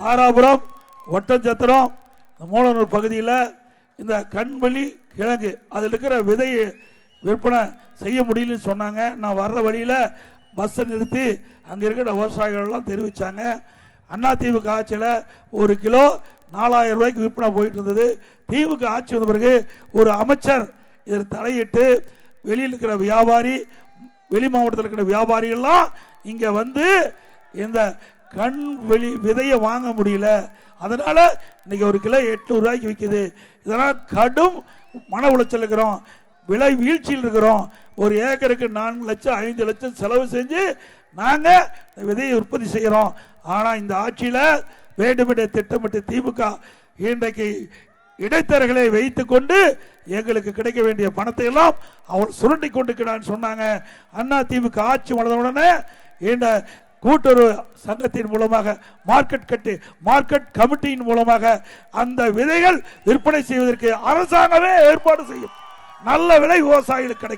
தாராபுரம் ஒட்டஞ்சத்திரம் மூலனூர் பகுதியில் இந்த கண்வழி கிழங்கு அதில் இருக்கிற விதையை விற்பனை செய்ய முடியலன்னு சொன்னாங்க. நான் வர்ற வழியில் பஸ்ஸை நிறுத்தி அங்கே இருக்கிற விவசாயிகள்லாம் தெரிவித்தாங்க. அதிமுக ஆட்சியில் 1 கிலோ 4000 ரூபாய்க்கு விற்பனை போயிட்டு இருந்தது. திமுக ஆட்சி வந்த பிறகு ஒரு அமைச்சர் இதில் தலையிட்டு வெளியில் இருக்கிற வியாபாரி, வெளி மாவட்டத்தில் இருக்கிற வியாபாரிகள்லாம் இங்கே வந்து இந்த கண் வெளி விதையை வாங்க முடியல. அதனால இன்னைக்கு 1 கிலோ 800 ரூபாய்க்கு விற்குது. இதனால் கடும் மன உளைச்சல் இருக்கிறோம், விலை வீழ்ச்சியில் இருக்கிறோம். 1 ஏக்கருக்கு 4 லட்சம் 5 லட்சம் செலவு செஞ்சு நாங்கள் விதையை உற்பத்தி செய்கிறோம். ஆனால் இந்த ஆட்சியில் வேண்டுமென்றே திட்டமிட்டு திமுக இன்றைக்கு இடைத்தரகளை வைத்துக் கொண்டு எங்களுக்கு கிடைக்க வேண்டிய பணத்தை எல்லாம் அவர் சுரண்டி கொண்டிருக்கிறான்னு சொன்னாங்க. அதிமுக ஆட்சி வளர்ந்தவுடனே இந்த கூட்டுறவு சங்கத்தின் மூலமாக மார்க்கெட் கமிட்டியின் மூலமாக அந்த விதைகள் விற்பனை செய்வதற்கு அரசாங்கமே ஏற்பாடு செய்யும். நல்ல விலை விவசாயிகளுக்கு கிடைக்கும்.